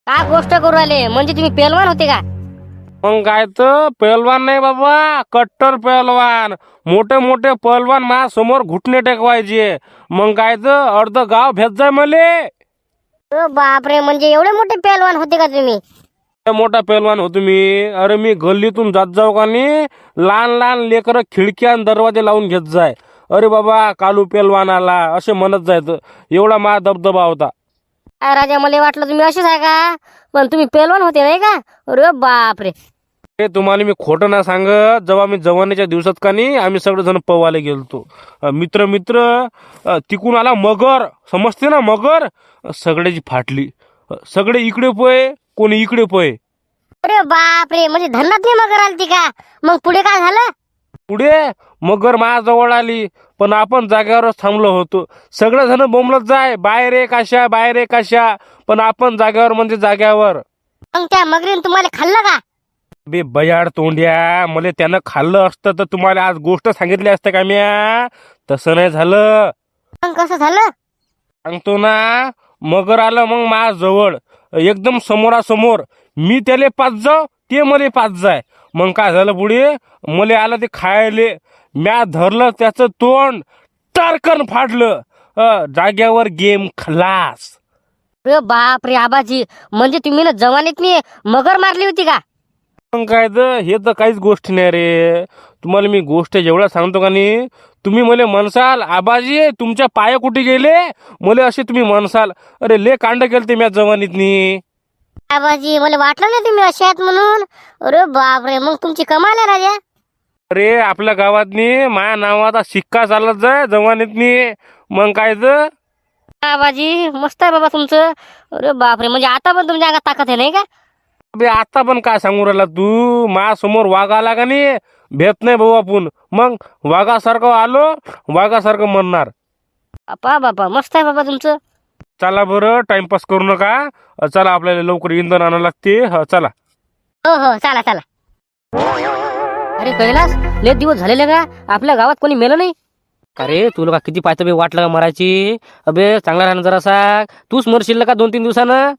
का गोष्ट करू राहिले? म्हणजे तुम्ही पेलवान होते का? मग काय तर पहलवान नाही बाबा, कट्टर पहलवान. मोठे मोठे पहलवान माझ्या समोर घुटणे टेकवायचे. मग काय तर अर्ध गाव भेट जाय मले. बापरे, म्हणजे एवढे मोठे पेलवान होते का तुम्ही? मोठा पहलवान होतो मी. अरे मी गल्लीतून जात जाऊ का नाही, लहान लहान लेकर खिडक्या आणि दरवाजे लावून घेत जाय. अरे बाबा कालू पहलवान आला असे म्हणत जायचं. एवढा माझा दबदबा होता. राजा, मला वाटलं तुम्ही असेच आहे का, पण तुम्ही पेलवान होते नाही का? अरे बापरे. ते तुम्हाला मी खोटं ना सांगत. जेव्हा मी जवानीच्या दिवसात का नाही आम्ही सगळेजण पवायला गेलतो. मित्र मित्र तिकून आला मगर, समजते ना मगर. सगळ्याची फाटली. सगळे इकडे पळे, कोणी इकडे पळे. अरे बापरे, म्हणजे धरणात नाही मगर आलती का? मग पुढे काय झालं? पुढे मगर माझ्याजवळ आली, पण आपण जागेवरच थांबलो होतो. सगळेजण बोंबलत जाय, बाहेर एक आशा बाहेर एक आशा, पण आपण जागेवर म्हणजे जाग्यावर. मग त्या मगरीने तुम्हाला खाल्लं का? बे बयाड तोंड्या, मला त्यानं खाल्लं असतं तर तुम्हाला आज गोष्ट सांगितली असतं का म्या. तसं नाही झालं. मग कसं झालं? सांगतो ना. मगर आलं मग माझ्या जवळ, एकदम समोरासमोर. मी त्याले पाच जाऊ, ते मले पाच जाय. मग काय झालं पुढे, मले आलं ते खायले. म्या धरलं त्याचं तोंड, टारकन फाडलं. जाग्यावर गेम खलास. अरे बापरे आबाजी, म्हणजे तुम्ही ना जवानीतनी मगर मारली होती का? मग काय तर हे तर काहीच गोष्ट नाही रे. तुम्हाला मी गोष्ट जेवढा सांगतो का नाही, तुम्ही मला म्हणसाल आबाजी तुमच्या पाय कुठे गेले, मला असे तुम्ही म्हणसाल. अरे ले कांड केलते म्या जवानीतनी. आबाजी, मला वाटलं नाही तुम्ही असे आहेत म्हणून. अरे बापरे, मग तुमची कमाल आहे राजा. अरे आपल्या गावातनी माया नावाचा शिक्का चालत जाय जवानीतनी. मग काय तर आबाजी मस्त आहे बाबा तुमचं. अरे बापरे, म्हणजे आता पण तुमच्या अंगात ताकद आहे नाही का? बे आता पण काय सांगू राहिला तू. माझ्यासमोर वाघ आला का नाही, भेट नाही भाऊ आपण. मग वाघासारखं आलो, वाघासारखं म्हणणार. बापा बापा, मस्त आहे बाबा तुमचं. चला बरं, टाइमपास करू नका. चला आपल्याला लवकर इंधन आणावं लागते. चला. हो हो, चला चला. अरे कैलास, लय दिवस झालेले का आपल्या गावात कोणी मेलं नाही? अरे तुला का किती पाहतं बे, वाटलं का मरायची? अबे चांगला राहणं जरासा. तूच मरशील का 2-3 दिवसानं?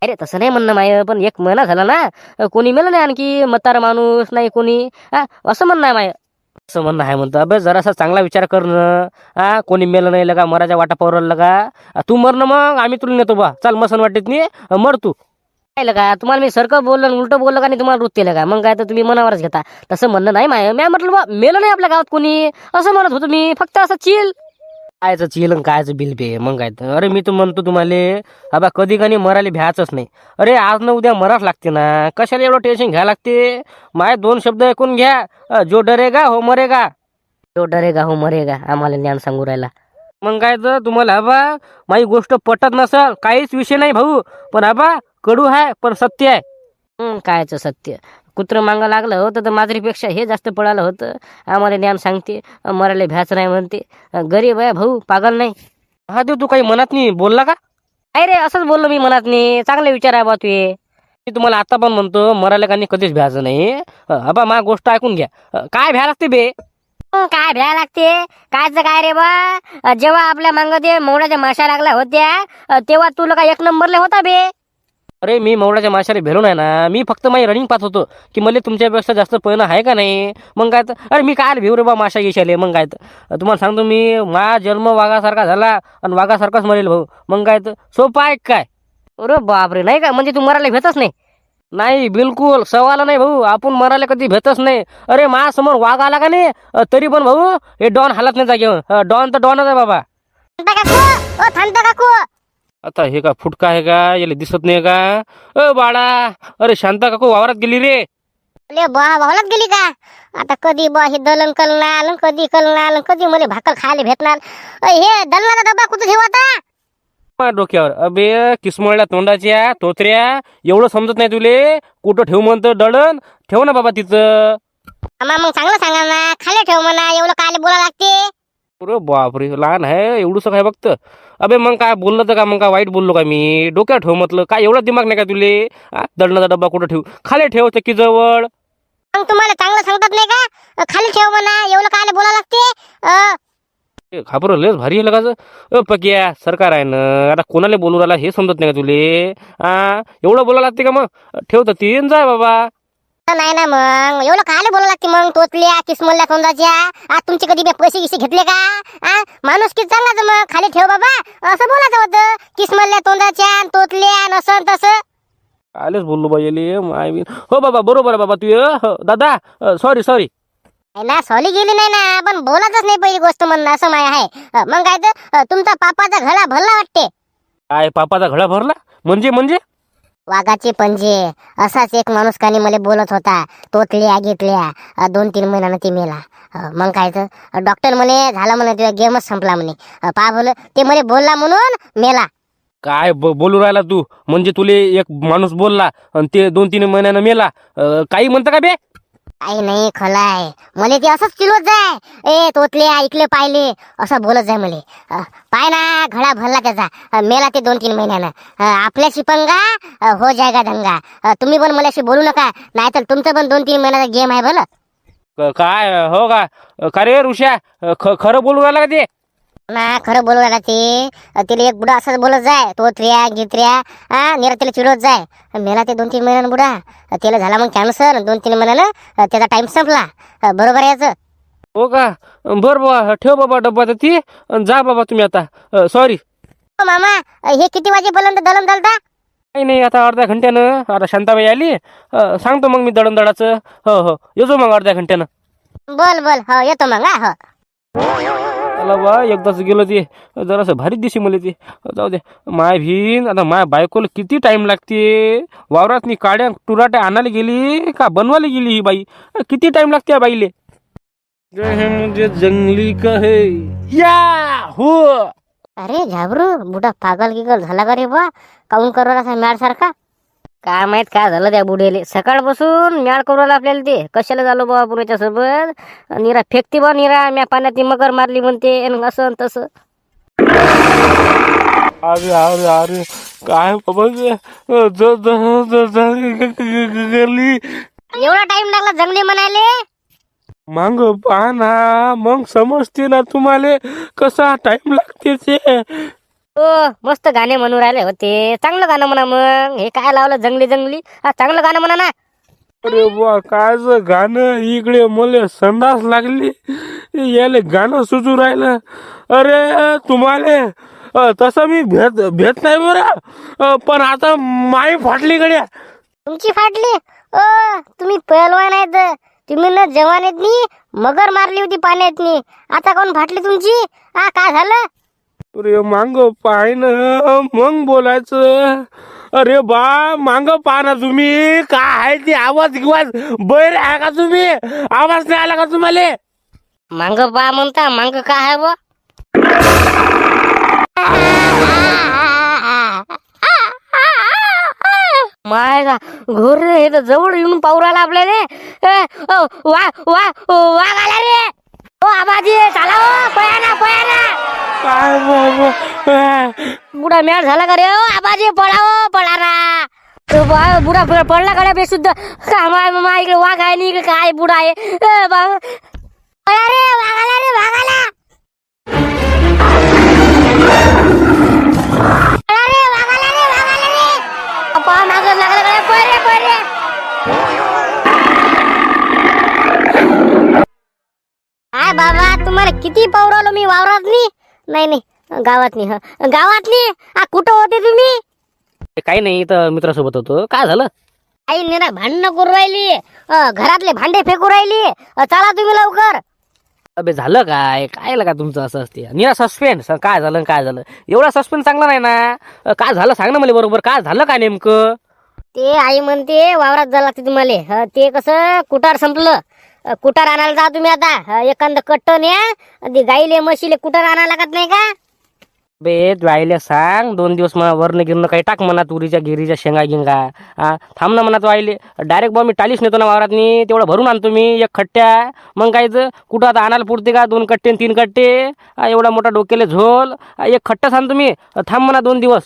अरे तसं नाही म्हणणं माय, पण 1 महिना झाला ना, कोणी मेलं नाही आणखी, म्हातारा माणूस नाही कोणी. असं म्हणणं आहे माय. असं म्हणणं आहे म्हणतं. अबे जरासा चांगला विचार कर ना. कोणी मेलं नाही लगा, मराच्या वाटा पावरल लगा. तू मर ना, मग आम्ही तुला नेतो बा. चाल मसन वाटत नाही, मर तू. काय का तुम्हाला मी सरकं बोललं उलटं बोललं का नाही, तुम्हाला वृत्ती का? मग काय तर तुम्ही मनावरच घेता. तसं म्हणणं नाही माय. मी म्हटलं बा मेलं नाही आपल्या गावात कोणी, असं म्हणत होतो मी. फक्त असं चिल. कायचं चिल आणि कायचं बिल बे, मग काय तर. अरे मी तर म्हणतो तुम्हाला, अबा कधी कधी मरायला भ्यायचंच नाही. अरे आज ना उद्या मराच लागते ना, कशाला एवढं टेन्शन घ्यायला लागते? माय 2 शब्द ऐकून घ्या. जो डरेगा हो मरेगा. तो डरेगा हो मरेगा, आम्हाला ज्ञान सांगू राहिला. मग काय तर तुम्हाला आबा माझी गोष्ट पटत नसल काहीच विषय नाही भाऊ, पण आबा कडू आहे पण सत्य आहे. कायचं सत्य? कुत्रं मागं लागलं होतं तर माजरीपेक्षा हे जास्त पळालं होतं. आम्हाला ज्ञान सांगते, मरायला भ्याच नाही म्हणते. गरीब आहे भाऊ, पागल नाही. हा देव, तू काही मनात नाही बोलला का? काय रे, असंच बोललो मी मनात नाही. चांगले विचार आहे बा तू. मी तुम्हाला आता पण म्हणतो, मरायला का कधीच भ्यायचं नाही. आबा माझी गोष्ट ऐकून घ्या. काय भ्या लागते बे? काय भ्या लागते? कायचं काय रे बा? जेव्हा आपल्या मांग ते मोडाच्या माशा लागल्या होत्या, तेव्हा तुला काय 1 नंबरले होता बे? अरे मी मवडाच्या माशाला भेलो नाही ना. मी फक्त माझी रनिंग पाहत होतो की मला तुमच्यापेक्षा जास्त पळणं आहे का नाही. मग काय तर अरे मी काय भिव रे बा माशा गिशाले. मग काय तर तुम्हाला सांगतो मी, माझा जन्म वाघासारखा झाला आणि वाघासारखाच मरेल भाऊ. मग काय तर सोपं आहे काय? अरे बापरे, नाही का? म्हणजे तू मरायला भेटच नाही? नाही, बिलकुल सवाल नाही भाऊ. आपण मरायला कधी भेटच नाही. अरे माझ्यासमोर वाघ आला का नाही, तरी पण भाऊ हे डॉन हालत नाही जागेवर. डॉन तर डॉनच आहे बाबा. थांबता काकू. आता हे का फुटका आहे का, याला दिसत नाही का? बाळा, अरे शांता काकू वावरात गेली रे. अरे बा, भावलात गेली का? आता कधी बा हे दलन कलणार, कधी कलणार, कधी मला भाकर खायला भेटणार? हे दलनाचा डबा कुठे ठेवू आता? माझ्या डोक्यावर. अबे किसमळल्या तोंडाच्या तोत्र्या, एवढं समजत नाही तुले? कुठं ठेव म्हणतं दळण? ठेव ना बाबा तिथं. मग चांगलं सांगा ना, खाली ठेव म्हणा. एवढं काय बोला लागते? अरे बापरे, लहान आहे एवढंसं काय बघतं. अबे मग काय बोललं तर का, मग काय वाईट बोललो का मी? डोक्यावर ठेव म्हटलं. काय एवढा दिमाग नाही का तुले? दळणाचा डब्बा कुठं ठेवू? खाली ठेव चक्कीजवळ. मग तुम्हाला चांगलं सांगतात नाही का? खाली ठेव म्हणा. एवढं काय बोला लागते? खापर लयच भारी आहे लगाच. पक्या सरकार आहे ना, आता कोणाला बोलू राहिला हे समजत नाही का तुले? एवढं बोलायला लागते का? मग ठेवतं तीन जाय बाबा. नाही ना मग एवढं कायले बोलावं लागते मग? तोतल्या किस्मल्या तोंडाच्या आज तुमचे कधी मी पैसे गिसे घेतले का? माणूस किती चांगलाच मग खाली ठेव बाबा असं बोलायचं होतं. किस्मल्या तोंडाच्या तोतल्या नसन तसं. आलेच बोललो बाई माय बी. हो बाबा बरोबर आहे बाबा तू. दादा सॉरी. नाही ना सॉली गेली नाही ना, पण बोलायचंच नाही पहिली गोष्ट म्हणणं असं माय आहे. मग काय तर तुमचा पापाचा घडा भरला वाटते. काय पापाचा घडा भरला? म्हणजे वाघाचे पंजे असाच एक माणूस कानी मला बोलत होता. तोतल्या घेतल्या 2-3 महिन्यानं ते मेला. मग काय तर डॉक्टर म्हणे झाला म्हणे तुझा गेमच संपला म्हणे. पा बोल ते म्हणे बोलला म्हणून मेला. काय बोलू राहिला तू? म्हणजे तुले एक माणूस बोलला आणि ते 2-3 महिन्यानं मेला. काही म्हणतं का बे? काही नाही खलाय मला ते असंच चिलवत जाय. ए तोतले ऐकले पाहिले असं बोलत जाय मले. पाय ना घडा भरला त्याचा मेला ते 2-3 महिन्यानं. आपल्याशी पंगा हो जायगा दंगा. तुम्ही पण मलाशी बोलू नका नाहीतर तुमचं पण 2-3 महिन्याचा गेम आहे भलं. काय हो का रे ऋषा? खरं बोलू राहिला का ते? ना खरं बोलू राहिला ते. तिला एक बुडा असंच बोलत जाय. तोत्र्या गित्र्या निरा तिला चिडवत जाय. मेला ते 2-3 महिन्यानं बुडा. त्याला झाला मग कॅन्सर. 2-3 महिन्यानं त्याचा टाइम संपला. बरोबर आहे याचं? हो का? बरं बाबा ठेव बाबा डब्बा तर ती जा बाबा तुम्ही आता. सॉरी. हो मामा हे किती वाजेपर्यंत दळण दळता? नाही आता अर्ध्या घंट्यानं. आता शांताबाई आली सांगतो मग मी दळणदळाचं. हो येतो मग अर्ध्या घंट्यानं. बोल हो येतो मग. हो चला बा एकदाच गेलो ते जरासं भारी दिशी मला ते. जाऊ दे माय भीन. आता माय बायकोला किती टाइम लागते वावरात. मी काड्या टुराट्या आणायला गेली का बनवायला गेली ही बाई? किती टाइम लागते या बाईले? मुझे जंगली कहे या हो. अरे झाबरू बुडा पागल गिगल झाला का रे बा? काऊन करू असा मॅड सारखा? काय माहित काय झालं त्या बुढेले. सकाळपासून म्याड करू राहिला आपल्याला. ते कशाला झालो बाबा पुण्याच्या सोबत? निरा फेकती बा निरा. म्या पाण्यात ती मगर मारली म्हणते आणि असं तसं. अरे काय बाबा गली एवढा टाइम लागला जंगली म्हणाले? मांग पाना मग समजते ना तुम्हाला कसा टाइम लागते ते. मस्त गाणे म्हणून राहिले होते. चांगलं गाणं म्हणा. मग हे काय लावलं जंगली? चांगलं गाणं म्हणा ना. अरे बा कायच गाणं. इकडे मला संडास लागली याले गाणं सुचू राहिलं. अरे तुम्हाला तसं मी भेट नाही बरं. पण आता माई फाटली गड्या. तुमची फाटली? तुम्ही पहलवान आहेत. तुम्ही ना जवान आहेत नी मगर मारली होती पाण्यात नी. आता कोण फाटली तुमची? काय झालं? अरे मांग पाय ना मग बोलायचं. अरे बा मांग पहा ना तुम्ही. काय आहे ते आवाज बैर आहे का तुम्ही? आवाज नाही आला का तुम्हाला? मांग पा म्हणता. मांग काय आहे बा? माय घोर रे. हे तर जवळ येऊन पाहू राहिला आपल्याला. वाघ आला रे. ओ आबाजी चाला हो. पळा ना. काय बाबा बुडा मॅट झाला का रे? ओ आबाजी पळा ना. बुडा पडला का रे बेशुद्ध? मामा इकडे वाघ आहे नी. इकडे काय बुडा आहे? पळा रे. वाघ आला. पहा मागं लागलं का रे? पळ रे. काय बाबा तुम्हाला किती पावरालो मी वावरात नाही गावातनी. गावातली कुठं होते तुम्ही? काही नाही तर मित्रासोबत होतो. काय झालं? आई निरा भांडणं करू राहिली. घरातले भांडे फेकू राहिली. चला तुम्ही लवकर. अबे झालं काय का तुमचं असं असते? निरा सस्पेन्स. काय झालं? एवढा सस्पेन्स चांगला नाही ना. काय झालं सांग ना मला बरोबर. काय झालं काय नेमकं? ते आई म्हणते वावरात जायला लागते तुम्हाला. ते कसं कुटार संपलं. कुटार आणायला जा तुम्ही आता. एखादं कट्ट न्या. ते गाईले म्हशीले कुटार आणायला लागत नाही का? बे वाईले सांग 2 दिवस मला वरण गिरणं काही टाक म्हणा. तुरीच्या गिरीच्या शेंगा गिंगा थांब ना म्हणा. वाईले डायरेक्ट बा मी टालीच नेतो ना वावरातनी. तेवढं भरून आणतो मी 1 खट्ट्या. मग कायचं कुठं आता आणायला पुरते का? 2 कट्टे 3 कट्टे. एवढा मोठा डोक्याले झोल. 1 खट्टा सांग तुम्ही. थांब म्हणा 2 दिवस.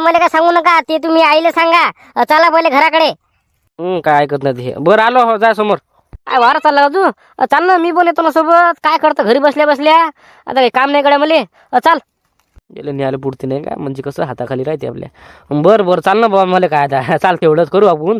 मला काय सांगू नका. ते तुम्ही आईला सांगा. चला पहिले घराकडे. काय ऐकत नाही ते. बरं आलो हो जा समोर. काय वारा चालला का तू चाल ना, मी पण येतो ना सोबत. काय करतं घरी बसल्या बसल्या, आता काही काम नाही कडे मले. चाल गेलं न्यायला पुढते नाही का, म्हणजे कसं हाताखाली राहते आपल्या. बरं चाल ना बाबा, मला काय आता चाल तेवढंच करू आपण.